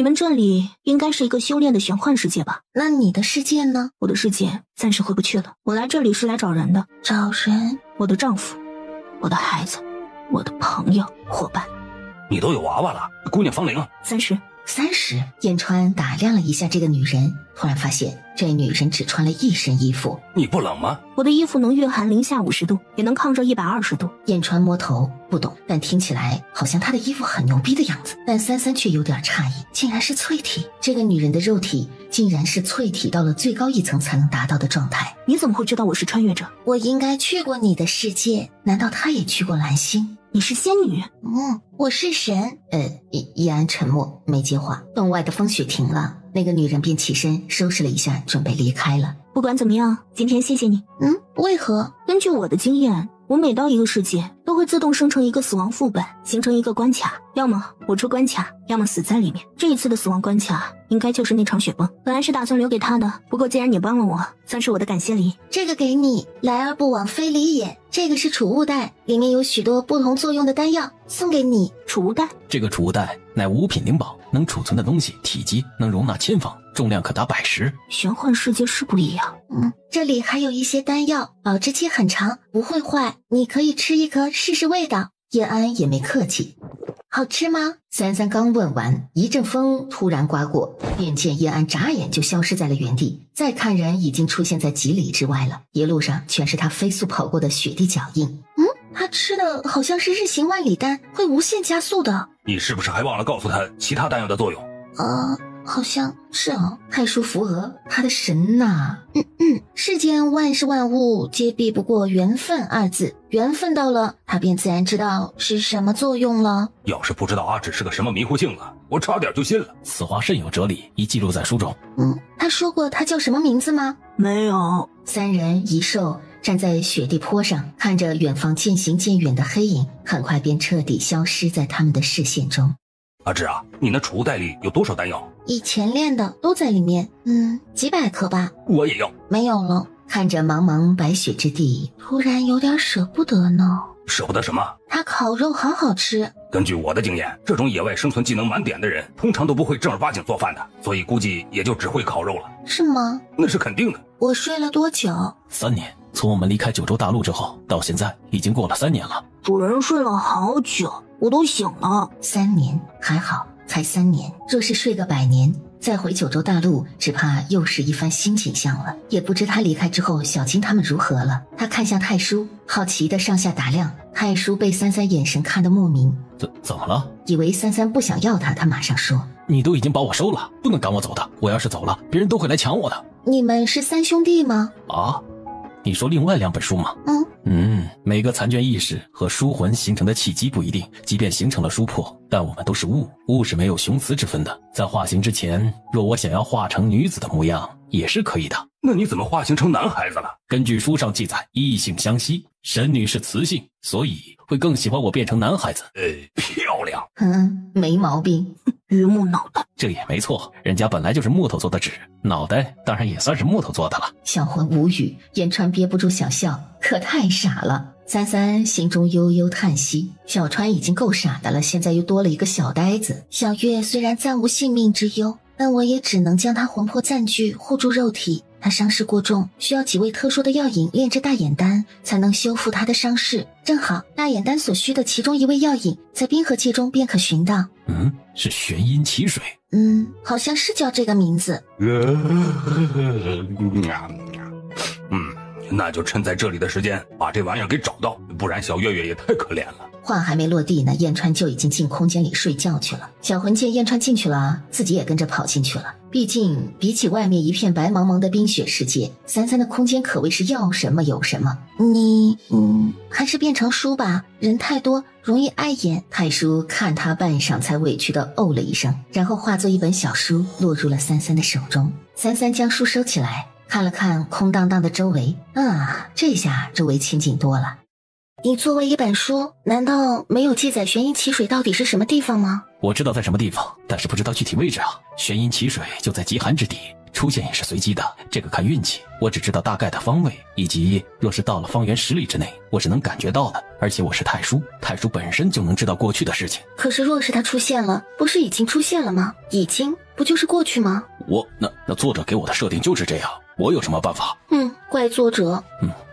你们这里应该是一个修炼的玄幻世界吧？那你的世界呢？我的世界暂时回不去了。我来这里是来找人的。找人？我的丈夫，我的孩子，我的朋友伙伴。你都有娃娃了，姑娘芳龄30。30？燕川打量了一下这个女人，突然发现这女人只穿了一身衣服。你不冷吗？我的衣服能御寒零下50度，也能抗热120度。燕川摸头不懂，但听起来好像她的衣服很牛逼的样子。但三三却有点诧异，竟然是淬体。这个女人的肉体竟然是淬体到了最高一层才能达到的状态。你怎么会知道我是穿越者？我应该去过你的世界，难道她也去过蓝星？你是仙女？我是神。易安沉默没接话。洞外的风雪停了，那个女人便起身收拾了一下，准备离开了。不管怎么样，今天谢谢你。为何？根据我的经验，我每到一个世界都会自动生成一个死亡副本，形成一个关卡，要么我出关卡，要么死在里面。这一次的死亡关卡应该就是那场雪崩，本来是打算留给他的，不过既然你帮了我，算是我的感谢礼。这个给你，来而不往非礼也。这个是储物袋，里面有许多不同作用的丹药，送给你。储物袋？这个储物袋乃五品灵宝，能储存的东西体积能容纳1000方，重量可达110。玄幻世界是不一样。这里还有一些丹药，保质期很长，不会坏，你可以吃一颗试试味道。叶安也没客气。好吃吗？三三刚问完，一阵风突然刮过，便见叶安眨眼就消失在了原地。再看人，已经出现在几里之外了，一路上全是他飞速跑过的雪地脚印。他吃的好像是日行万里丹，会无限加速的。你是不是还忘了告诉他其他丹药的作用？好像是哦。太叔扶额，他的神呐！世间万事万物皆避不过缘分2字，缘分到了，他便自然知道是什么作用了。要是不知道阿芷是个什么迷糊性子，我差点就信了。此话甚有哲理，已记录在书中。他说过他叫什么名字吗？没有。三人一兽站在雪地坡上，看着远方渐行渐远的黑影，很快便彻底消失在他们的视线中。阿芷啊，你那储物袋里有多少丹药？以前练的都在里面，几百颗吧。我也要。没有了。看着茫茫白雪之地，突然有点舍不得呢。舍不得什么？他烤肉好好吃。根据我的经验，这种野外生存技能满点的人，通常都不会正儿八经做饭的，所以估计也就只会烤肉了。是吗？那是肯定的。我睡了多久？3年。从我们离开九州大陆之后，到现在已经过了3年了。主人睡了好久，我都醒了。3年，还好，才3年。若是睡个100年，再回九州大陆，只怕又是一番新景象了。也不知他离开之后，小金他们如何了。他看向太叔，好奇的上下打量。太叔被三三眼神看得莫名。怎么了？以为三三不想要他，他马上说：你都已经把我收了，不能赶我走的。我要是走了，别人都会来抢我的。你们是3兄弟吗？你说另外2本书吗？每个残卷意识和书魂形成的契机不一定，即便形成了书魄，但我们都是物，物是没有雄雌之分的。在化形之前，若我想要化成女子的模样，也是可以的。那你怎么化形成男孩子了？根据书上记载，异性相吸，神女是雌性，所以会更喜欢我变成男孩子。漂亮。没毛病。榆木脑袋，这也没错，人家本来就是木头做的纸，脑袋当然也算是木头做的了。小魂无语，燕川憋不住想笑，可太傻了。三三心中悠悠叹息，小川已经够傻的了，现在又多了一个小呆子。小月虽然暂无性命之忧，但我也只能将他魂魄暂居，护住肉体。他伤势过重，需要几味特殊的药引炼制大眼丹，才能修复他的伤势。正好大眼丹所需的其中一味药引，在冰河界中便可寻到。是玄阴奇水。好像是叫这个名字。那就趁在这里的时间把这玩意儿给找到，不然小月月也太可怜了。话还没落地呢，燕川就已经进空间里睡觉去了。小魂见燕川进去了，自己也跟着跑进去了。毕竟比起外面一片白茫茫的冰雪世界，三三的空间可谓是要什么有什么。你还是变成书吧，人太多容易碍眼。太叔看他半晌，才委屈的哦了一声，然后化作一本小书落入了三三的手中。三三将书收起来，看了看空荡荡的周围，这下周围清静多了。你作为一本书，难道没有记载玄阴奇水到底是什么地方吗？我知道在什么地方，但是不知道具体位置啊。玄阴奇水就在极寒之地，出现也是随机的，这个看运气。我只知道大概的方位，以及若是到了方圆10里之内，我是能感觉到的。而且我是太叔，太叔本身就能知道过去的事情。可是若是他出现了，不是已经出现了吗？已经不就是过去吗？那作者给我的设定就是这样，我有什么办法？怪作者。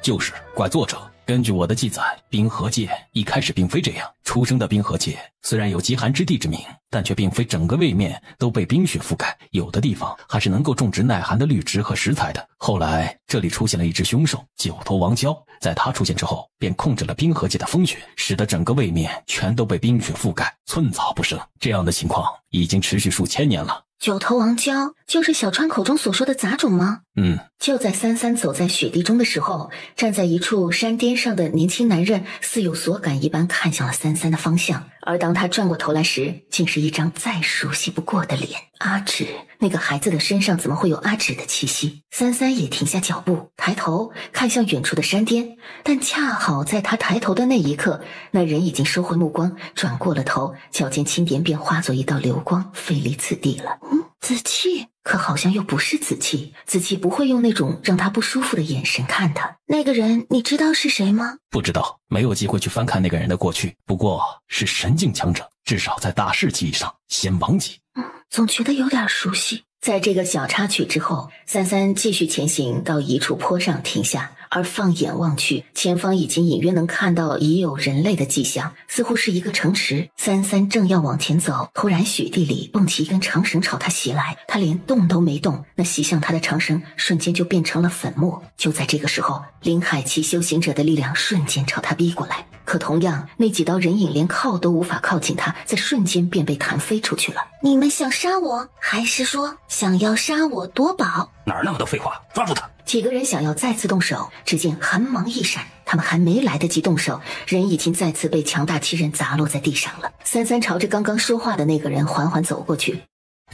就是怪作者。根据我的记载，冰河界一开始并非这样。出生的冰河界虽然有极寒之地之名，但却并非整个位面都被冰雪覆盖，有的地方还是能够种植耐寒的绿植和食材的。后来这里出现了一只凶兽九头王蛟，在它出现之后，便控制了冰河界的风雪，使得整个位面全都被冰雪覆盖，寸草不生。这样的情况已经持续数千年了。九头王蛟就是小川口中所说的杂种吗？就在三三走在雪地中的时候，站在一处山巅上的年轻男人似有所感一般看向了三三的方向，而当他转过头来时，竟是一张再熟悉不过的脸。阿芷，那个孩子的身上怎么会有阿芷的气息？三三也停下脚步，抬头看向远处的山巅，但恰好在他抬头的那一刻，那人已经收回目光，转过了头，脚尖轻点便化作一道流光，飞离此地了。紫气，可好像又不是紫气。紫气不会用那种让他不舒服的眼神看他。那个人你知道是谁吗？不知道，没有机会去翻看那个人的过去，不过是神境强者，至少在大士级以上，仙王级。总觉得有点熟悉。在这个小插曲之后，三三继续前行到一处坡上停下，而放眼望去，前方已经隐约能看到已有人类的迹象，似乎是一个城池。三三正要往前走，突然雪地里蹦起一根长绳朝他袭来，他连动都没动，那袭向他的长绳瞬间就变成了粉末。就在这个时候，林海奇修行者的力量瞬间朝他逼过来，可同样那几道人影连靠都无法靠近他，在瞬间便被弹飞出去了。你们想杀我，还是说想要杀我夺宝？哪儿那么多废话，抓住他！几个人想要再次动手，只见寒芒一闪，他们还没来得及动手，人已经再次被强大气刃砸落在地上了。三三朝着刚刚说话的那个人缓缓走过去。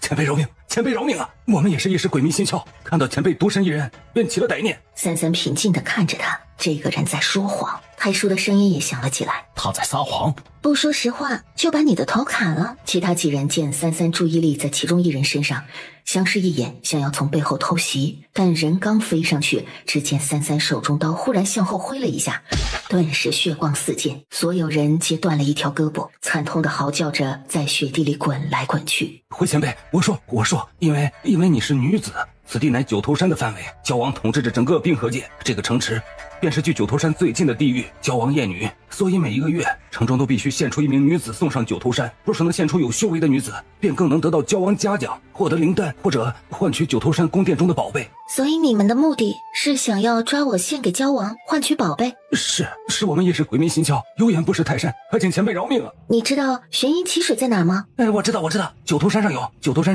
前辈饶命，前辈饶命啊！我们也是一时鬼迷心窍，看到前辈独身一人，便起了歹念。三三平静地看着他，这个人在说谎。太叔的声音也响了起来，他在撒谎。不说实话就把你的头砍了。其他几人见三三注意力在其中一人身上，相视一眼，想要从背后偷袭，但人刚飞上去，只见三三手中刀忽然向后挥了一下，顿时血光四溅，所有人皆断了一条胳膊，惨痛的嚎叫着在雪地里滚来滚去。回前辈，我说，因为你是女子，此地乃九头山的范围，蛟王统治着整个冰河界，这个城池便是距九头山最近的地域。蛟王厌女，所以每一个月城中都必须献出一名女子送上九头山，若是能献出有修为的女子，便更能得到蛟王嘉奖，获得灵丹，或者换取九头山宫殿中的宝贝。所以你们的目的是想要抓我献给蛟王，换取宝贝？是我们一时鬼迷心窍，有眼不识泰山，还请前辈饶命啊！你知道玄阴奇水在哪吗？我知道，九头山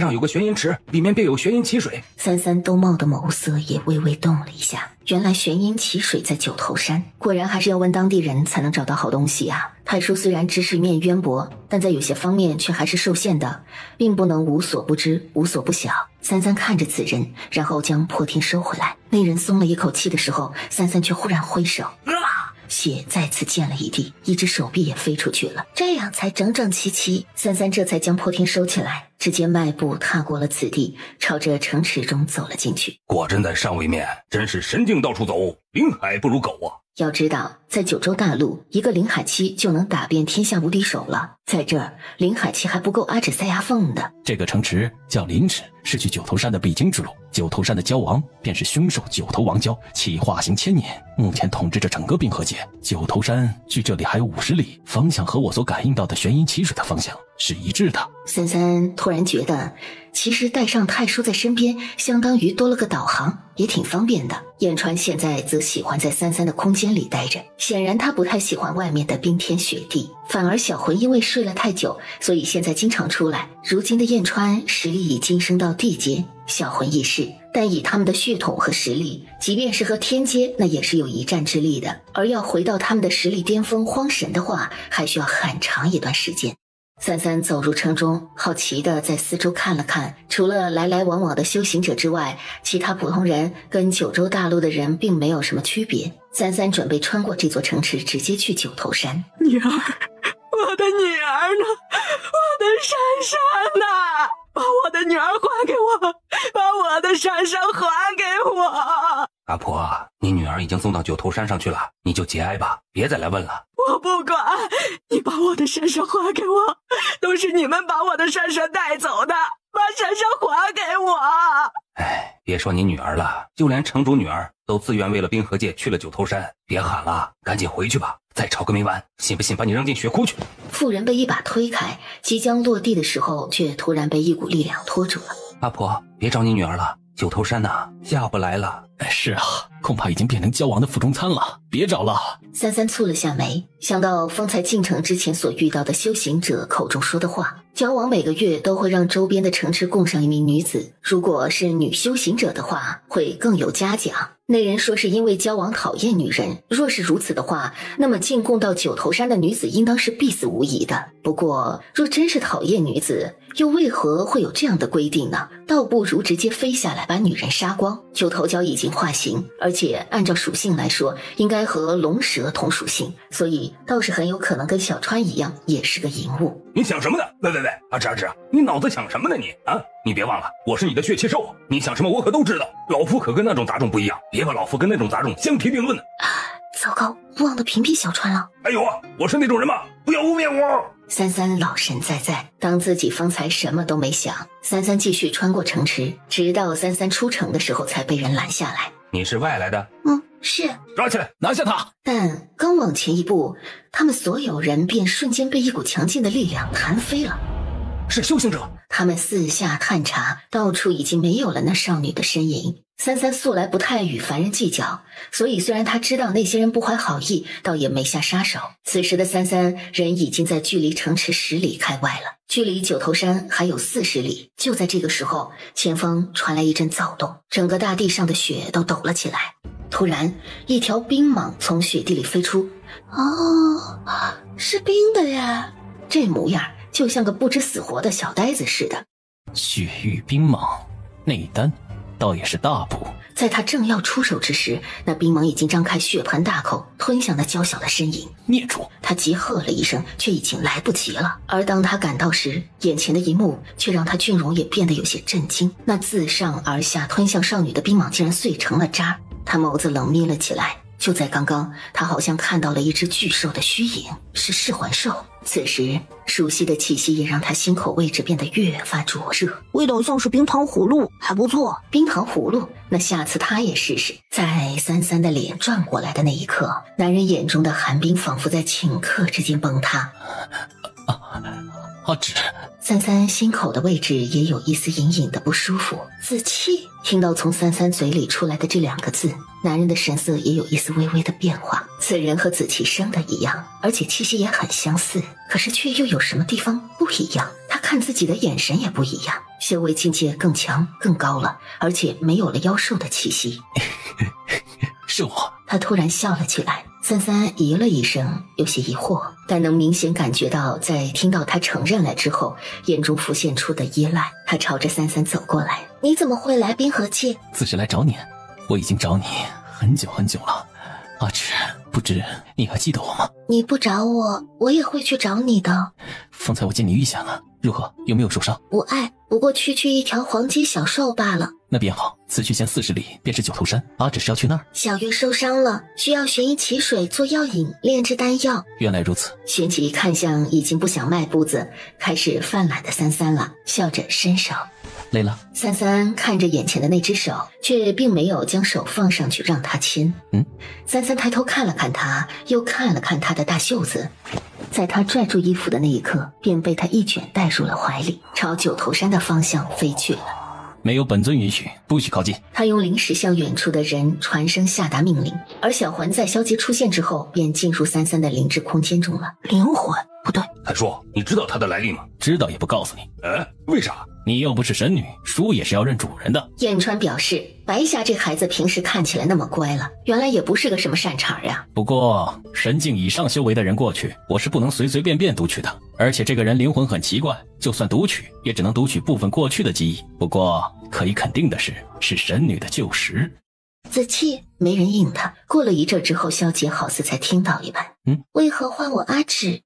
上有个玄阴池，里面便有玄阴奇水。三三兜帽的眸色也微微动了一下，原来玄阴奇水在九头山，果然还是要问当地人才能找到好东西啊。太叔虽然知识面渊博，但在有些方面却还是受限的，并不能无所不知无所不晓。三三看着此人，然后将破天收回来。那人松了一口气的时候，三三却忽然挥手，血再次溅了一地，一只手臂也飞出去了，这样才整整齐齐。三三这才将破天收起来，直接迈步踏过了此地，朝着城池中走了进去。果真在上位面，真是神境到处走，灵海不如狗啊！要知道，在九州大陆，一个林海期就能打遍天下无敌手了。在这儿，林海期还不够阿芷塞牙缝的。这个城池叫林池，是去九头山的必经之路。九头山的蛟王便是凶兽九头王蛟，其化形千年，目前统治着整个冰河界。九头山距这里还有50里，方向和我所感应到的玄阴奇水的方向是一致的。三三突然觉得，其实带上太叔在身边，相当于多了个导航，也挺方便的。燕川现在则喜欢在三三的空间里待着，显然他不太喜欢外面的冰天雪地，反而小魂因为睡了太久，所以现在经常出来。如今的燕川实力已晋升到地阶，小魂亦是，但以他们的血统和实力，即便是和天阶，那也是有一战之力的。而要回到他们的实力巅峰荒神的话，还需要很长一段时间。三三走入城中，好奇地在四周看了看，除了来来往往的修行者之外，其他普通人跟九州大陆的人并没有什么区别。三三准备穿过这座城池，直接去九头山。女儿，我的女儿呢？我的珊珊呢？把我的女儿还给我，把我的珊珊珊还给我。阿婆，你女儿已经送到九头山上去了，你就节哀吧，别再来问了。我不管，你把我的珊珊还给我，都是你们把我的珊珊带走的，把珊珊还给我。哎，别说你女儿了，就连城主女儿都自愿为了冰河界去了九头山。别喊了，赶紧回去吧，再吵个没完，信不信把你扔进血窟去？妇人被一把推开，即将落地的时候，却突然被一股力量拖住了。阿婆，别找你女儿了，九头山呐，下不来了。是啊，恐怕已经变成焦王的腹中餐了，别找了。三三蹙了下眉，想到方才进城之前所遇到的修行者口中说的话，焦王每个月都会让周边的城池供上一名女子，如果是女修行者的话，会更有嘉奖。那人说是因为焦王讨厌女人，若是如此的话，那么进贡到九头山的女子应当是必死无疑的。不过若真是讨厌女子，又为何会有这样的规定呢？倒不如直接飞下来把女人杀光。九头蛟已经化形，而且按照属性来说应该和龙蛇同属性，所以倒是很有可能跟小川一样，也是个淫物。你想什么呢？喂，阿芝，你脑子想什么呢你啊？你别忘了，我是你的血气兽，你想什么我可都知道。老夫可跟那种杂种不一样，别把老夫跟那种杂种相提并论呢。糟糕，忘了屏蔽小川了。哎呦，我是那种人吗？不要污蔑我！三三老神在在，当自己方才什么都没想。三三继续穿过城池，直到三三出城的时候才被人拦下来。你是外来的？是。抓起来，拿下他！但刚往前一步，他们所有人便瞬间被一股强劲的力量弹飞了。是修行者。他们四下探查，到处已经没有了那少女的身影。三三素来不太与凡人计较，所以虽然他知道那些人不怀好意，倒也没下杀手。此时的三三人已经在距离城池10里开外了，距离九头山还有40里。就在这个时候，前方传来一阵躁动，整个大地上的雪都抖了起来。突然，一条冰蟒从雪地里飞出。是冰的呀！这模样就像个不知死活的小呆子似的。雪域冰蟒，内丹倒也是大补。在他正要出手之时，那冰蟒已经张开血盆大口，吞向那娇小的身影。孽主！他急喝了一声，却已经来不及了。而当他赶到时，眼前的一幕却让他俊容也变得有些震惊。那自上而下吞向少女的冰蟒竟然碎成了渣。他眸子冷眯了起来。就在刚刚，他好像看到了一只巨兽的虚影，是噬魂兽。此时，熟悉的气息也让他心口位置变得越发灼热，味道像是冰糖葫芦，还不错。冰糖葫芦，那下次他也试试。在三三的脸转过来的那一刻，男人眼中的寒冰仿佛在顷刻之间崩塌。阿芷，三三心口的位置也有一丝隐隐的不舒服。子气，听到从三三嘴里出来的这2个字，男人的神色也有一丝微微的变化。此人和子气生的一样，而且气息也很相似，可是却又有什么地方不一样。他看自己的眼神也不一样，修为境界更强更高了，而且没有了妖兽的气息。是我。他突然笑了起来。三三咦了一声，有些疑惑，但能明显感觉到在听到他承认了之后，眼中浮现出的依赖。他朝着三三走过来。你怎么会来冰河界？自是来找你，我已经找你很久很久了。阿芷，不知你还记得我吗？你不找我，我也会去找你的。方才我见你遇险了，如何？有没有受伤？不碍，不过区区一条黄金小兽罢了。那便好，此去先40里便是九头山。阿芷是要去那儿？小月受伤了，需要玄一起水做药引，炼制丹药。原来如此。玄奇看向已经不想迈步子，开始犯懒的三三了，笑着伸手。累了？三三看着眼前的那只手，却并没有将手放上去让他牵。三三抬头看了看他，又看了看他的大袖子，在他拽住衣服的那一刻，便被他一卷带入了怀里，朝九头山的方向飞去了。没有本尊允许，不许靠近。他用灵石向远处的人传声下达命令，而小魂在萧杰出现之后，便进入三三的灵智空间中了。灵魂不对，谭叔，你知道他的来历吗？知道也不告诉你。为啥？你又不是神女，书也是要认主人的。燕川表示，白霞这孩子平时看起来那么乖了，原来也不是个什么善茬呀。不过神境以上修为的人过去，我是不能随随便便读取的。而且这个人灵魂很奇怪，就算读取，也只能读取部分过去的记忆。不过可以肯定的是神女的旧识。子气，没人应他。过了一阵之后，萧杰好似才听到一般。为何唤我阿芷？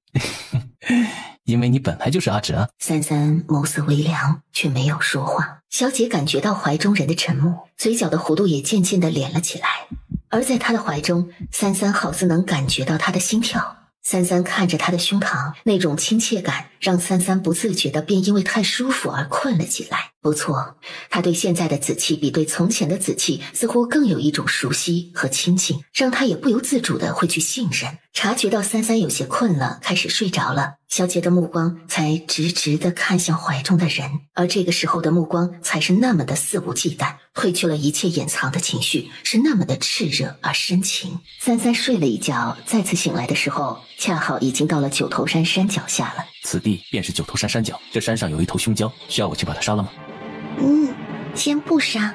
因为你本来就是阿芷啊。三三眸色微凉，却没有说话。小姐感觉到怀中人的沉默，嘴角的弧度也渐渐地敛了起来。而在她的怀中，三三好似能感觉到她的心跳。三三看着她的胸膛，那种亲切感让三三不自觉地便因为太舒服而困了起来。不错，他对现在的子气比对从前的子气似乎更有一种熟悉和亲近，让他也不由自主地会去信任。察觉到三三有些困了，开始睡着了，小姐的目光才直直地看向怀中的人，而这个时候的目光才是那么的肆无忌惮，褪去了一切掩藏的情绪，是那么的炽热而深情。三三睡了一觉，再次醒来的时候，恰好已经到了九头山山脚下了。此地便是九头山山脚，这山上有一头凶蛟，需要我去把它杀了吗？先不杀，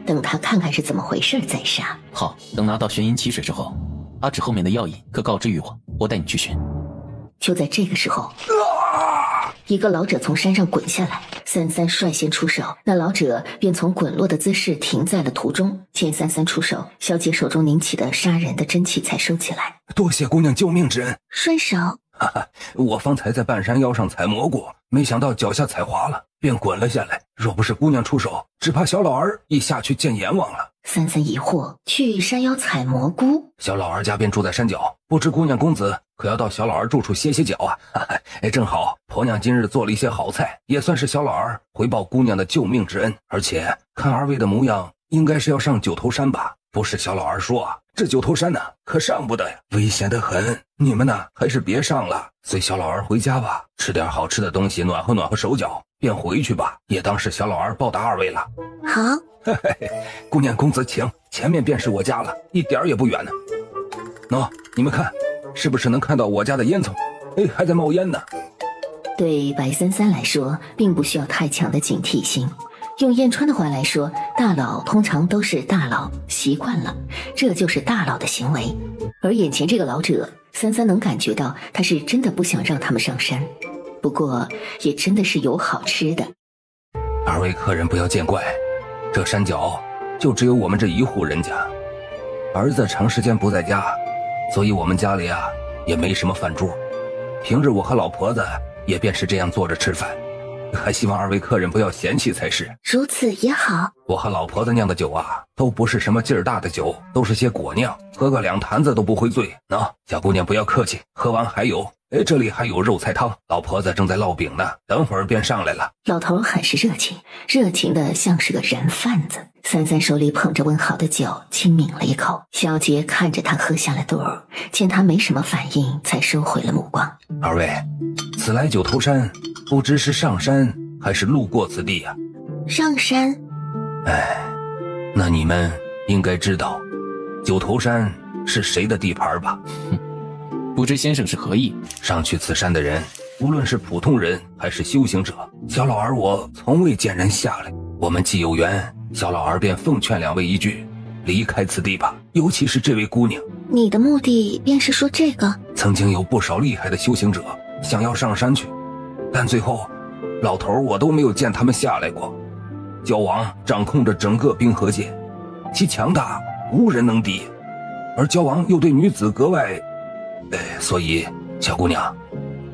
等他看看是怎么回事再杀。好，等拿到玄阴七水之后，阿芷后面的要义可告知于我，我带你去寻。就在这个时候，一个老者从山上滚下来，三三率先出手，那老者便从滚落的姿势停在了途中。见三三出手，小姐手中凝起的杀人的真气才收起来。多谢姑娘救命之恩。顺手。我方才在半山腰上采蘑菇，没想到脚下踩滑了，便滚了下来。若不是姑娘出手，只怕小老儿已下去见阎王了。三三疑惑，去山腰采蘑菇？小老儿家便住在山脚，不知姑娘公子可要到小老儿住处歇歇脚啊？正好婆娘今日做了一些好菜，也算是小老儿回报姑娘的救命之恩。而且看二位的模样，应该是要上九头山吧？不是小老儿说啊，这九头山呢，可上不得呀，危险得很。你们呢，还是别上了，随小老儿回家吧，吃点好吃的东西，暖和暖和手脚，便回去吧，也当是小老儿报答二位了。好，姑娘公子请，前面便是我家了，一点也不远呢。喏，你们看，是不是能看到我家的烟囱？还在冒烟呢。对白三三来说，并不需要太强的警惕心。用燕川的话来说，大佬通常都是大佬，习惯了，这就是大佬的行为。而眼前这个老者，三三能感觉到他是真的不想让他们上山，不过也真的是有好吃的。二位客人不要见怪，这山脚就只有我们这一户人家，儿子长时间不在家，所以我们家里啊也没什么饭桌，平日我和老婆子也便是这样坐着吃饭，还希望二位客人不要嫌弃才是。如此也好。我和老婆子酿的酒啊，都不是什么劲儿大的酒，都是些果酿，喝个2坛子都不会醉。小姑娘不要客气，喝完还有。这里还有肉菜汤，老婆子正在烙饼呢，等会儿便上来了。老头很是热情，热情的像是个人贩子。三三手里捧着温好的酒，轻抿了一口。小杰看着他喝下了肚儿，见他没什么反应，才收回了目光。二位，此来九头山，不知是上山还是路过此地呀？上山。那你们应该知道，九头山是谁的地盘吧？不知先生是何意？上去此山的人，无论是普通人还是修行者，小老儿我从未见人下来。我们既有缘，小老儿便奉劝两位一句，离开此地吧。尤其是这位姑娘。你的目的便是说这个？曾经有不少厉害的修行者想要上山去，但最后老头我都没有见他们下来过。蛟王掌控着整个冰河界，其强大无人能敌，而蛟王又对女子格外所以小姑娘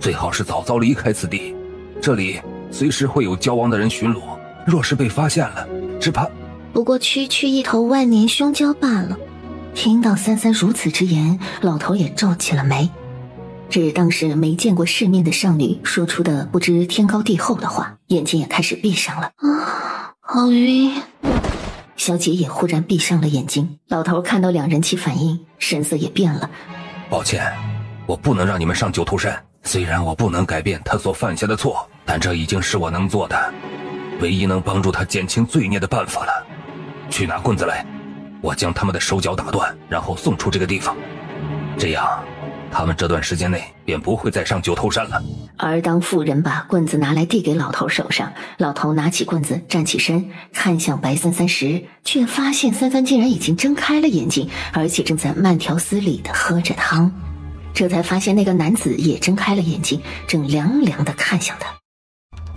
最好是早早离开此地，这里随时会有蛟王的人巡逻，若是被发现了，只怕不过区一头万年凶蛟罢了。听到三三如此之言，老头也皱起了眉，只当是没见过世面的少女说出的不知天高地厚的话，眼睛也开始闭上了。好晕。小姐也忽然闭上了眼睛。老头看到两人起反应，神色也变了。抱歉，我不能让你们上九头山，虽然我不能改变他所犯下的错，但这已经是我能做的唯一能帮助他减轻罪孽的办法了。去拿棍子来，我将他们的手脚打断，然后送出这个地方，这样他们这段时间内便不会再上九头山了。而当妇人把棍子拿来递给老头手上，老头拿起棍子站起身，看向白三三时，却发现三三竟然已经睁开了眼睛，而且正在慢条斯理地喝着汤。这才发现那个男子也睁开了眼睛，正凉凉地看向他。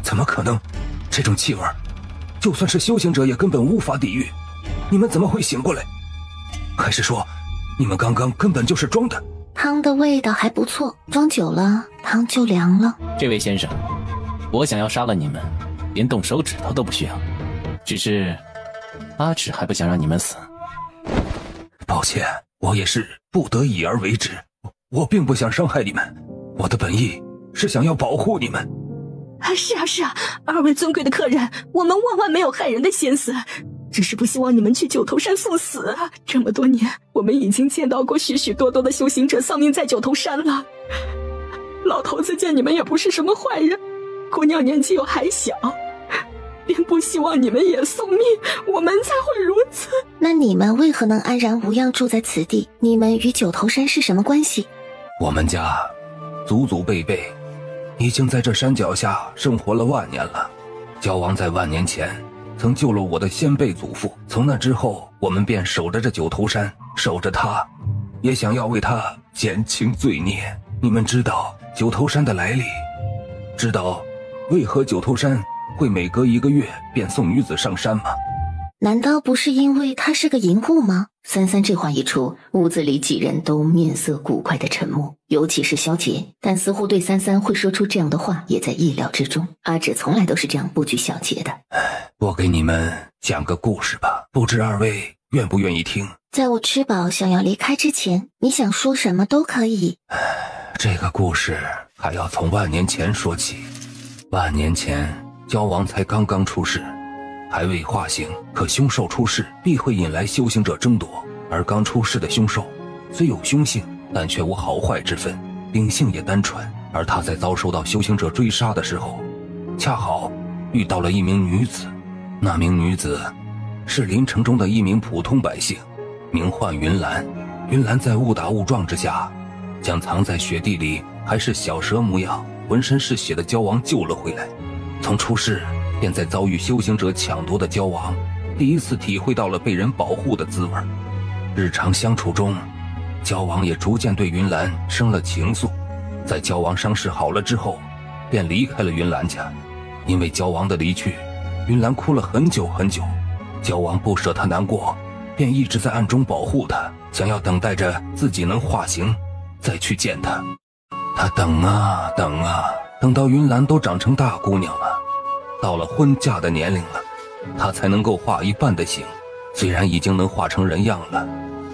怎么可能？这种气味就算是修行者也根本无法抵御，你们怎么会醒过来？还是说你们刚刚根本就是装的？汤的味道还不错，装久了汤就凉了。这位先生，我想要杀了你们，连动手指头都不需要，只是阿芷还不想让你们死。抱歉，我也是不得已而为之，我并不想伤害你们，我的本意是想要保护你们。是啊是啊，二位尊贵的客人，我们万万没有害人的心思，只是不希望你们去九头山送死。这么多年，我们已经见到过许许多多的修行者丧命在九头山了。老头子见你们也不是什么坏人，姑娘年纪又还小，便不希望你们也送命，我们才会如此。那你们为何能安然无恙住在此地？你们与九头山是什么关系？我们家祖祖辈辈已经在这山脚下生活了万年了。焦王在万年前曾救了我的先辈祖父，从那之后我们便守着这九头山，守着他，也想要为他减轻罪孽。你们知道九头山的来历，知道为何九头山会每隔1个月便送女子上山吗？难道不是因为他是个淫妇吗？三三这话一出，屋子里几人都面色古怪的沉默，尤其是萧杰，但似乎对三三会说出这样的话也在意料之中。阿芷从来都是这样不拘小节的。我给你们讲个故事吧，不知二位愿不愿意听？在我吃饱想要离开之前，你想说什么都可以。这个故事还要从万年前说起。万年前，焦王才刚刚出世，还未化形，可凶兽出世必会引来修行者争夺，而刚出世的凶兽虽有凶性，但却无好坏之分，秉性也单纯。而他在遭受到修行者追杀的时候，恰好遇到了一名女子。那名女子是临城中的一名普通百姓，名唤云兰。云兰在误打误撞之下，将藏在雪地里还是小蛇模样、浑身是血的焦王救了回来。从出世便在遭遇修行者抢夺的焦王，第一次体会到了被人保护的滋味。日常相处中，焦王也逐渐对云兰生了情愫。在焦王伤势好了之后，便离开了云兰家。因为焦王的离去，云兰哭了很久很久。焦王不舍她难过，便一直在暗中保护她，想要等待着自己能化形再去见她。他等啊等啊，等到云兰都长成大姑娘了，到了婚嫁的年龄了，他才能够化一半的形。虽然已经能化成人样了，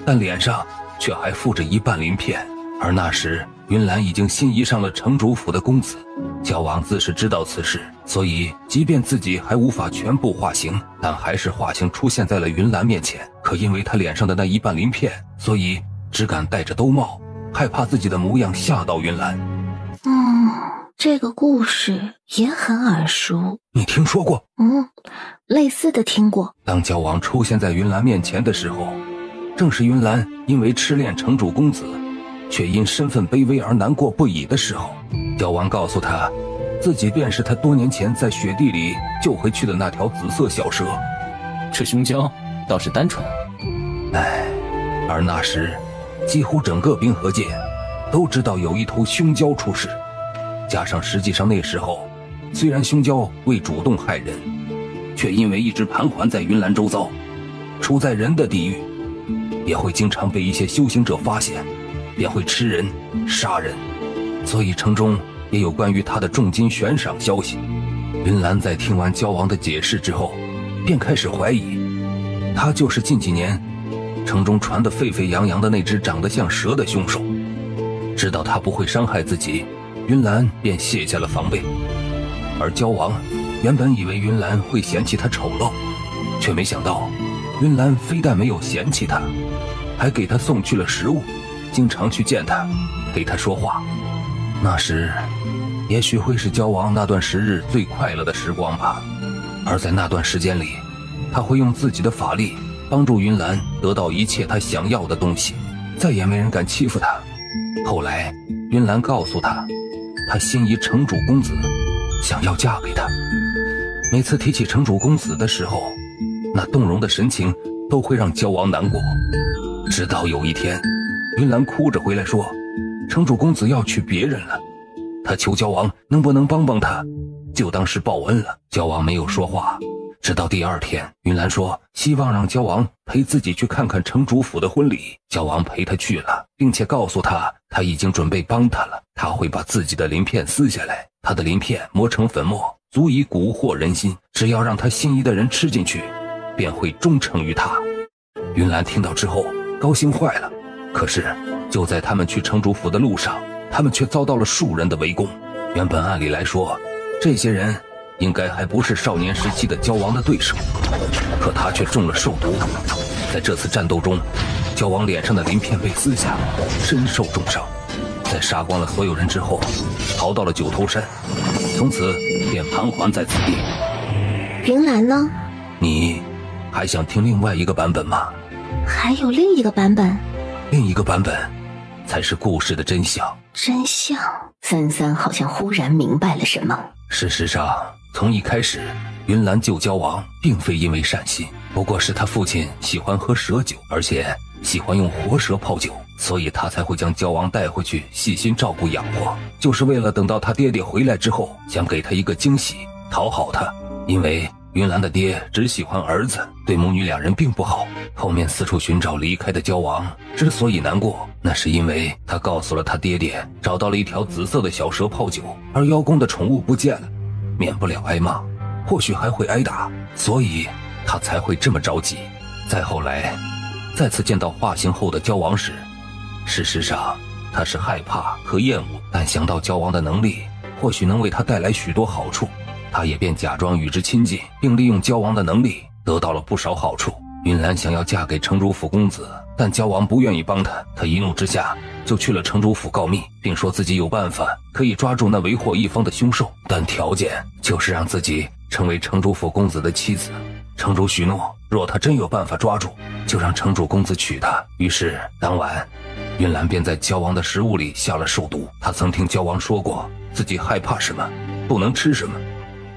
但脸上却还附着一半鳞片。而那时云兰已经心仪上了城主府的公子。焦王自是知道此事，所以即便自己还无法全部化形，但还是化形出现在了云兰面前。可因为他脸上的那一半鳞片，所以只敢戴着兜帽，害怕自己的模样吓到云兰。这个故事也很耳熟。你听说过？类似的听过。当焦王出现在云兰面前的时候，正是云兰因为痴恋城主公子，却因身份卑微而难过不已的时候。焦王告诉他，自己便是他多年前在雪地里救回去的那条紫色小蛇。这凶蛟倒是单纯。而那时几乎整个冰河界都知道有一头凶蛟出世，加上实际上那时候虽然凶蛟未主动害人，却因为一直盘桓在云兰周遭，处在人的地狱，也会经常被一些修行者发现，便会吃人杀人，所以城中也有关于他的重金悬赏消息。云兰在听完焦王的解释之后，便开始怀疑他就是近几年城中传得沸沸扬扬的那只长得像蛇的凶手。知道他不会伤害自己，云兰便卸下了防备。而焦王原本以为云兰会嫌弃他丑陋，却没想到云兰非但没有嫌弃他，还给他送去了食物，经常去见他，陪他说话。那时也许会是焦王那段时日最快乐的时光吧。而在那段时间里，他会用自己的法力帮助云兰得到一切他想要的东西，再也没人敢欺负他。后来云兰告诉他，他心仪城主公子，想要嫁给他。每次提起城主公子的时候，那动容的神情都会让焦王难过。直到有一天，云兰哭着回来说，城主公子要娶别人了，他求焦王能不能帮帮他，就当是报恩了。焦王没有说话，直到第二天，云兰说希望让焦王陪自己去看看城主府的婚礼。焦王陪他去了，并且告诉他他已经准备帮他了，他会把自己的鳞片撕下来，他的鳞片磨成粉末，足以蛊惑人心，只要让他心仪的人吃进去，便会忠诚于他。云兰听到之后高兴坏了，可是就在他们去城主府的路上，他们却遭到了数人的围攻。原本按理来说，这些人应该还不是少年时期的焦王的对手，可他却中了兽毒。在这次战斗中，焦王脸上的鳞片被撕下，身受重伤。在杀光了所有人之后，逃到了九头山，从此便盘桓在此地。云兰呢？你还想听另外一个版本吗？还有另一个版本？另一个版本才是故事的真相。真相？三三好像忽然明白了什么。事实上，从一开始，云兰救焦王并非因为善心，不过是他父亲喜欢喝蛇酒，而且喜欢用活蛇泡酒，所以他才会将焦王带回去细心照顾养活，就是为了等到他爹爹回来之后，想给他一个惊喜，讨好他。因为云兰的爹只喜欢儿子，对母女两人并不好。后面四处寻找离开的焦王之所以难过，那是因为他告诉了他爹爹找到了一条紫色的小蛇泡酒，而妖宫的宠物不见了，免不了挨骂，或许还会挨打，所以他才会这么着急。再后来再次见到化形后的焦王时，事实上他是害怕和厌恶，但想到焦王的能力或许能为他带来许多好处，他也便假装与之亲近，并利用焦王的能力得到了不少好处。云兰想要嫁给城主府公子，但焦王不愿意帮她，他一怒之下就去了城主府告密，并说自己有办法可以抓住那为祸一方的凶手，但条件就是让自己成为城主府公子的妻子。城主许诺，若他真有办法抓住，就让城主公子娶她。于是当晚，云兰便在焦王的食物里下了兽毒。他曾听焦王说过自己害怕什么，不能吃什么，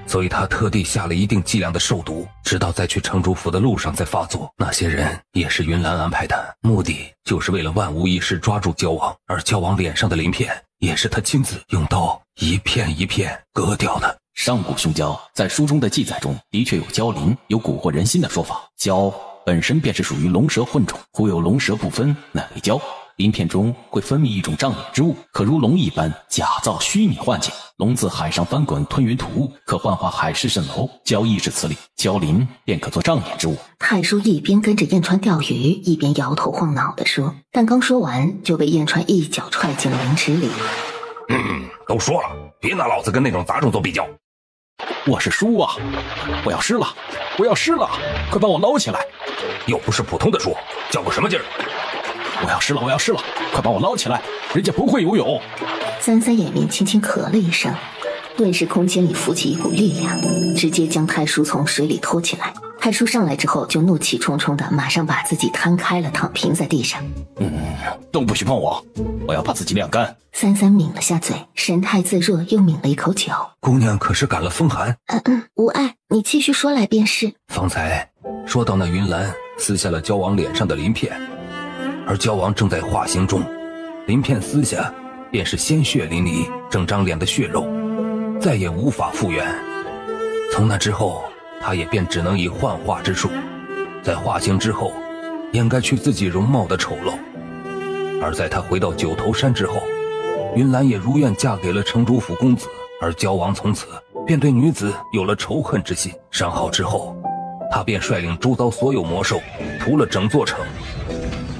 所以他特地下了一定剂量的兽毒，直到在去城主府的路上再发作。那些人也是云兰安排的，目的就是为了万无一失抓住焦王，而焦王脸上的鳞片也是他亲自用刀一片一片割掉的。上古凶蛟在书中的记载中的确有蛟鳞有蛊惑人心的说法，蛟本身便是属于龙蛇混种，忽有龙蛇不分，乃为蛟。鳞片中会分泌一种障眼之物，可如龙一般假造虚拟幻境。龙自海上翻滚，吞云吐雾，可幻化海市蜃楼。蛟亦是此理，蛟鳞便可做障眼之物。太叔一边跟着燕川钓鱼，一边摇头晃脑地说，但刚说完就被燕川一脚踹进了灵池里。都说了，别拿老子跟那种杂种做比较。我是书啊，我要湿了，我要湿了，快把我捞起来！又不是普通的书，较个什么劲儿？我要湿了，我要湿了，快把我捞起来！人家不会游泳。三三眼面轻轻咳了一声，顿时空间里浮起一股力量，直接将太叔从水里拖起来。太叔上来之后就怒气冲冲的马上把自己摊开了，躺平在地上。都不许碰我，我要把自己晾干。三三抿了下嘴，神态自若，又抿了一口酒。姑娘可是感了风寒？无碍，你继续说来便是。方才说到那云兰撕下了焦王脸上的鳞片，而焦王正在化形中，鳞片撕下便是鲜血淋漓，整张脸的血肉再也无法复原。从那之后，他也便只能以幻化之术，在化形之后掩盖去自己容貌的丑陋。而在他回到九头山之后，云兰也如愿嫁给了城主府公子，而焦王从此便对女子有了仇恨之心。伤好之后，他便率领周遭所有魔兽屠了整座城，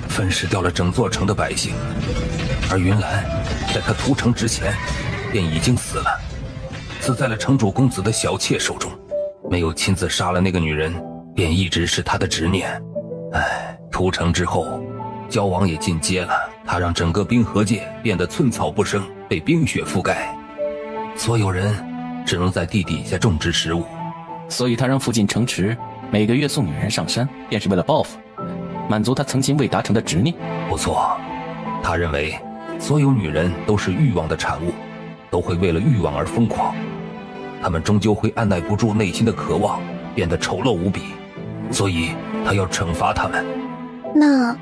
分食掉了整座城的百姓。而云兰在他屠城之前便已经死了，死在了城主公子的小妾手中。没有亲自杀了那个女人，便一直是他的执念。屠城之后，焦王也进阶了，他让整个冰河界变得寸草不生，被冰雪覆盖，所有人只能在地底下种植食物。所以他让附近城池每个月送女人上山，便是为了报复，满足他曾经未达成的执念。不错，他认为所有女人都是欲望的产物，都会为了欲望而疯狂，他们终究会按耐不住内心的渴望，变得丑陋无比，所以他要惩罚他们。那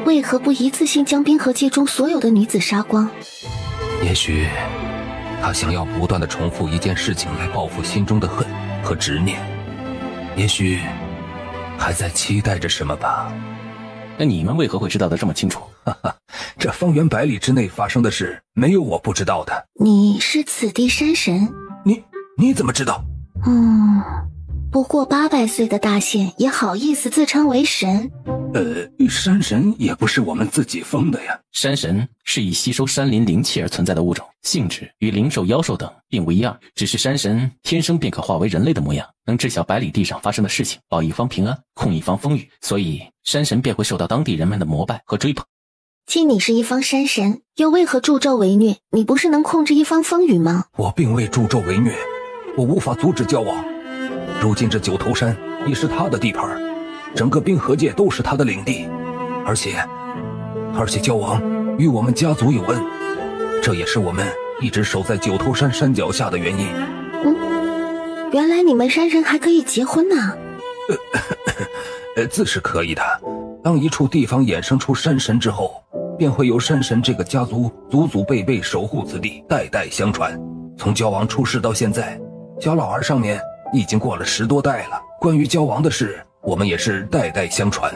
为何不一次性将冰河界中所有的女子杀光？也许他想要不断地重复一件事情来报复心中的恨和执念。也许还在期待着什么吧。那你们为何会知道的这么清楚？哈哈，这方圆百里之内发生的事，没有我不知道的。你是此地山神？你怎么知道？不过800岁的大仙也好意思自称为神？山神也不是我们自己封的呀。山神是以吸收山林灵气而存在的物种，性质与灵兽、妖兽等并无一样，只是山神天生便可化为人类的模样，能知晓百里地上发生的事情，保一方平安，控一方风雨，所以山神便会受到当地人们的膜拜和追捧。既你是一方山神，又为何助纣为虐？你不是能控制一方风雨吗？我并未助纣为虐，我无法阻止交王。如今这九头山已是他的地盘，整个冰河界都是他的领地，而且交王与我们家族有恩，这也是我们一直守在九头山山脚下的原因。原来你们山神还可以结婚呢？自是可以的。当一处地方衍生出山神之后，便会有山神这个家族祖祖辈辈守护此地，代代相传。从交王出世到现在，小老儿上面已经过了10多代了。关于交王的事，我们也是代代相传。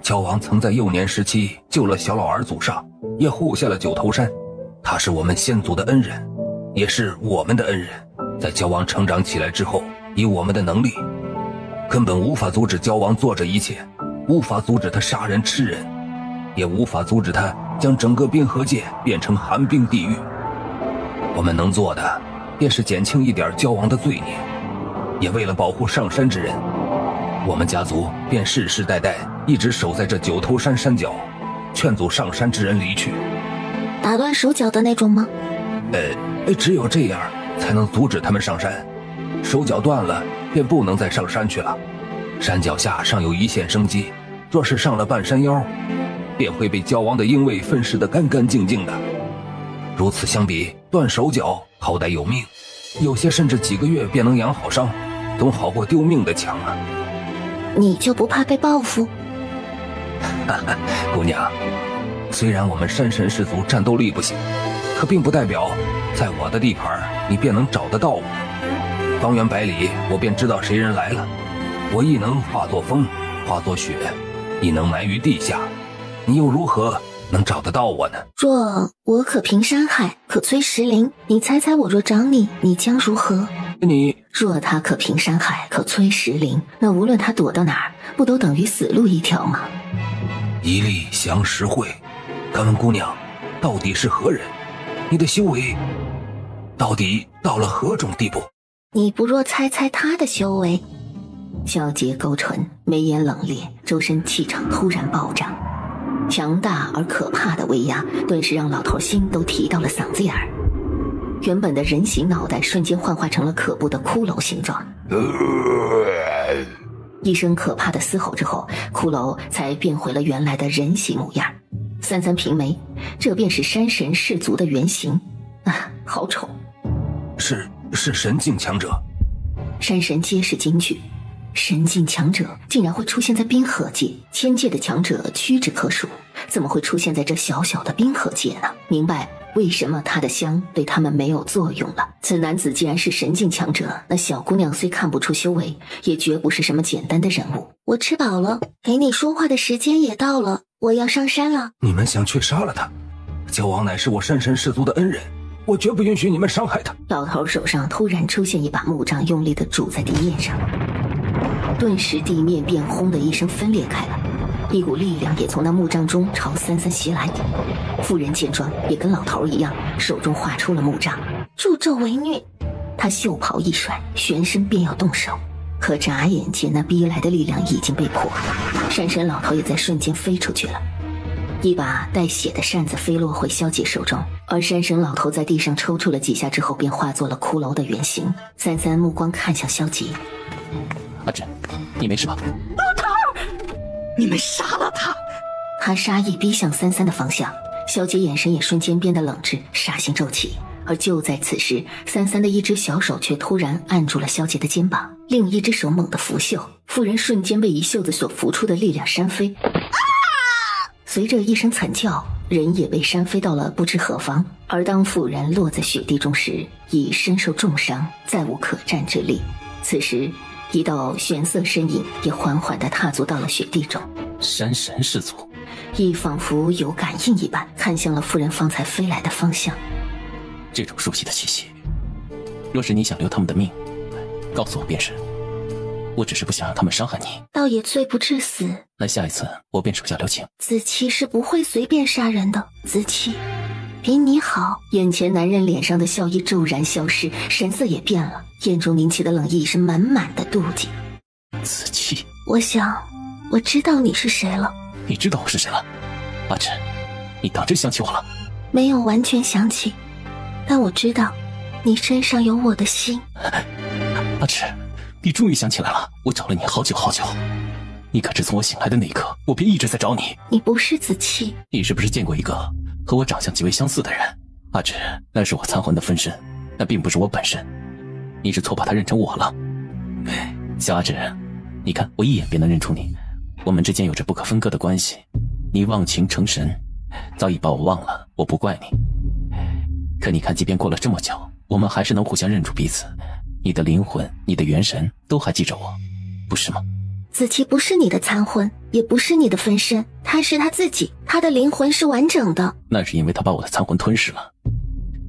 交王曾在幼年时期救了小老儿祖上，也护下了九头山。他是我们先祖的恩人，也是我们的恩人。在交王成长起来之后，以我们的能力，根本无法阻止交王做这一切，无法阻止他杀人吃人，也无法阻止他将整个冰河界变成寒冰地狱。我们能做的，便是减轻一点交王的罪孽，也为了保护上山之人，我们家族便世世代代一直守在这九头山山脚，劝阻上山之人离去。打断手脚的那种吗？只有这样才能阻止他们上山，手脚断了便不能再上山去了。山脚下尚有一线生机，若是上了半山腰，便会被交王的鹰卫分食得干干净净的。如此相比，断手脚好歹有命，有些甚至几个月便能养好伤，总好过丢命的强啊。你就不怕被报复？姑娘，虽然我们山神氏族战斗力不行，可并不代表在我的地盘你便能找得到我。方圆百里我便知道谁人来了，我亦能化作风，化作雪，亦能埋于地下，你又如何能找得到我呢？若我可平山海，可摧石林，你猜猜我若找你，你将如何？若他可平山海，可摧石林，那无论他躲到哪儿，不都等于死路一条吗？一力降十会，敢问姑娘，到底是何人？你的修为到底到了何种地步？你不若猜猜他的修为。萧洁勾唇，眉眼冷冽，周身气场突然暴涨，强大而可怕的威压顿时让老头心都提到了嗓子眼儿。原本的人形脑袋瞬间幻化成了可怖的骷髅形状，一声可怕的嘶吼之后，骷髅才变回了原来的人形模样。三三平眉，这便是山神氏族的原型啊，好丑。是神境强者。山神皆是惊惧，神境强者竟然会出现在冰河界，千界的强者屈指可数，怎么会出现在这小小的冰河界呢？明白为什么他的香对他们没有作用了。此男子既然是神境强者，那小姑娘虽看不出修为，也绝不是什么简单的人物。我吃饱了，给你说话的时间也到了，我要上山了。你们想去杀了他？交王乃是我山神氏族的恩人，我绝不允许你们伤害他。老头手上突然出现一把木杖，用力地拄在地面上，顿时地面便轰的一声分裂开了，一股力量也从那木杖中朝三三袭来。妇人见状也跟老头一样，手中画出了木杖。助纣为虐，他袖袍一甩，旋身便要动手，可眨眼间那逼来的力量已经被破，山神老头也在瞬间飞出去了。一把带血的扇子飞落回萧洁手中，而山神老头在地上抽搐了几下之后，便化作了骷髅的原形。三三目光看向萧洁，阿芷，你没事吧？老头，你们杀了他！他杀意逼向三三的方向，萧洁眼神也瞬间变得冷滞，杀心骤起。而就在此时，三三的一只小手却突然按住了萧洁的肩膀，另一只手猛地拂袖，妇人瞬间被一袖子所拂出的力量扇飞。随着一声惨叫，人也被扇飞到了不知何方。而当妇人落在雪地中时，已身受重伤，再无可战之力。此时一道玄色身影也缓缓地踏足到了雪地中。山神氏族，亦仿佛有感应一般，看向了夫人方才飞来的方向。这种熟悉的气息，若是你想留他们的命，告诉我便是。我只是不想让他们伤害你，倒也罪不至死。那下一次我便手下留情。子期是不会随便杀人的，子期比你好。眼前男人脸上的笑意骤然消失，神色也变了，眼中凝起的冷意是满满的妒忌。子期，我想我知道你是谁了。你知道我是谁了？阿芷，你当真想起我了？没有完全想起，但我知道你身上有我的心。阿芷，你终于想起来了，我找了你好久好久。你可知从我醒来的那一刻，我便一直在找你。你不是子期。你是不是见过一个和我长相极为相似的人？阿芷，那是我残魂的分身，那并不是我本身。你是错把他认成我了。小阿芷，你看我一眼便能认出你，我们之间有着不可分割的关系。你忘情成神，早已把我忘了，我不怪你。可你看，即便过了这么久，我们还是能互相认出彼此。你的灵魂，你的元神都还记着我，不是吗？子期不是你的残魂，也不是你的分身，他是他自己，他的灵魂是完整的。那是因为他把我的残魂吞噬了，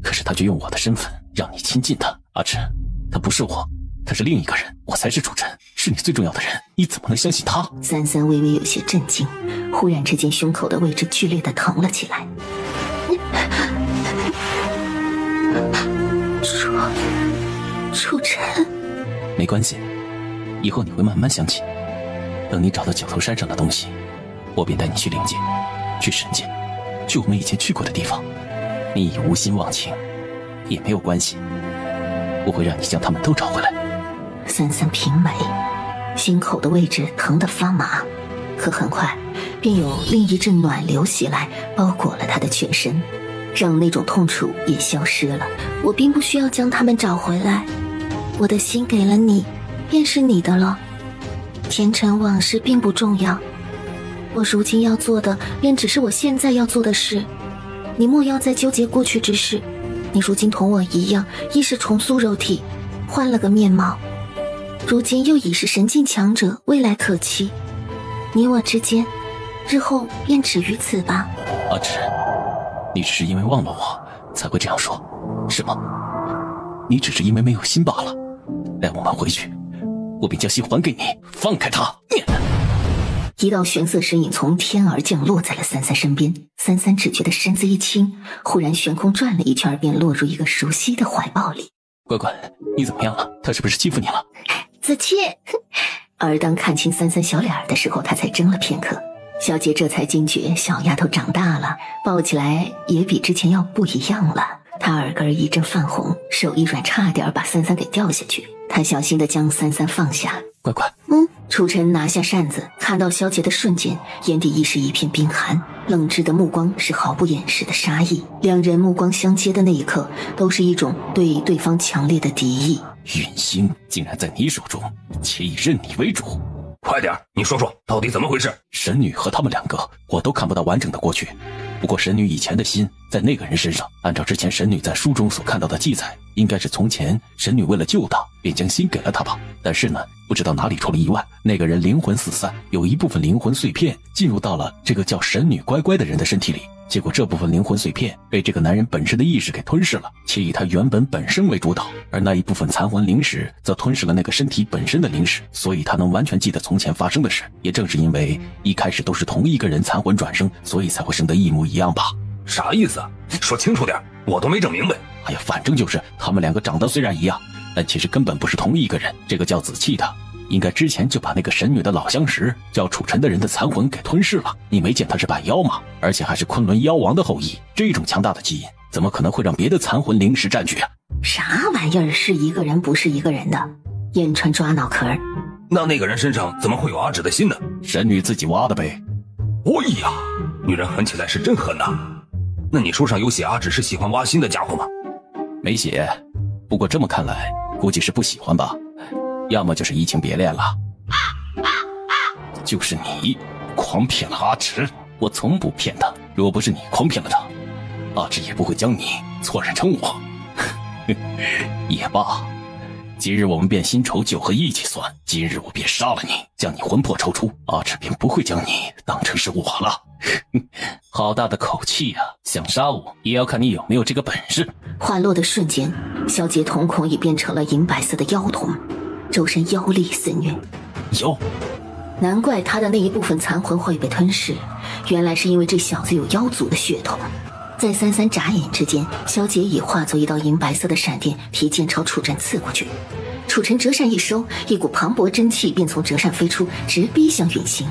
可是他却用我的身份让你亲近他。阿芷，他不是我，他是另一个人，我才是主臣，是你最重要的人，你怎么能相信他？三三微微有些震惊，忽然之间胸口的位置剧烈的疼了起来。楚尘，没关系，以后你会慢慢想起。等你找到九头山上的东西，我便带你去灵界，去神界，去我们以前去过的地方。你已无心忘情，也没有关系，我会让你将他们都找回来。三三平眉，心口的位置疼得发麻，可很快便有另一阵暖流袭来，包裹了他的全身，让那种痛楚也消失了。我并不需要将他们找回来，我的心给了你，便是你的了。前尘往事并不重要，我如今要做的便只是我现在要做的事。你莫要再纠结过去之事，你如今同我一样，亦是重塑肉体，换了个面貌，如今又已是神境强者，未来可期。你我之间，日后便止于此吧。阿芷，你只是因为忘了我才会这样说，是吗？你只是因为没有心罢了。待我们回去，我便将心还给你，放开他。一道玄色身影从天而降，落在了三三身边。三三只觉得身子一轻，忽然悬空转了一圈，便落入一个熟悉的怀抱里。乖乖，你怎么样了？他是不是欺负你了？子期。而当看清三三小脸的时候，他才怔了片刻。小姐这才惊觉小丫头长大了，抱起来也比之前要不一样了。她耳根一阵泛红，手一软，差点把三三给掉下去。她小心地将三三放下。乖乖。楚尘拿下扇子，看到萧杰的瞬间，眼底亦是一片冰寒，冷炙的目光是毫不掩饰的杀意。两人目光相接的那一刻，都是一种对对方强烈的敌意。陨星竟然在你手中，且以认你为主。快点，你说说到底怎么回事？神女和他们两个，我都看不到完整的过去。不过神女以前的心在那个人身上，按照之前神女在书中所看到的记载，应该是从前神女为了救他，便将心给了他吧。但是呢，不知道哪里出了意外，那个人灵魂四散，有一部分灵魂碎片进入到了这个叫神女乖乖的人的身体里。结果这部分灵魂碎片被这个男人本身的意识给吞噬了，且以他原本身为主导，而那一部分残魂灵识则吞噬了那个身体本身的灵识，所以他能完全记得从前发生的事。也正是因为一开始都是同一个人残魂转生，所以才会生得一模一样吧。啥意思？说清楚点，我都没整明白。哎呀，反正就是他们两个长得虽然一样，但其实根本不是同一个人。这个叫子期的应该之前就把那个神女的老相识叫楚尘的人的残魂给吞噬了。你没见他是半妖吗？而且还是昆仑妖王的后裔，这种强大的基因怎么可能会让别的残魂灵识占据啊？啥玩意儿是一个人不是一个人的？燕川抓脑壳。那个人身上怎么会有阿芷的心呢？神女自己挖的呗。哎呀，女人狠起来是真狠呐。那你书上有写阿芷是喜欢挖心的家伙吗？没写，不过这么看来估计是不喜欢吧，要么就是移情别恋了。就是你诓骗了阿芷，我从不骗他，若不是你诓骗了他，阿芷也不会将你错认成我。也罢，今日我们便新仇旧恨一起算。今日我便杀了你，将你魂魄抽出，阿芷便不会将你当成是我了。好大的口气啊！想杀我，也要看你有没有这个本事。话落的瞬间，萧杰瞳孔已变成了银白色的妖瞳，周身妖力肆虐。妖，难怪他的那一部分残魂会被吞噬，原来是因为这小子有妖族的血统。在三三眨眼之间，萧杰已化作一道银白色的闪电，提剑朝楚尘刺过去。楚尘折扇一收，一股磅礴真气便从折扇飞出，直逼向允心。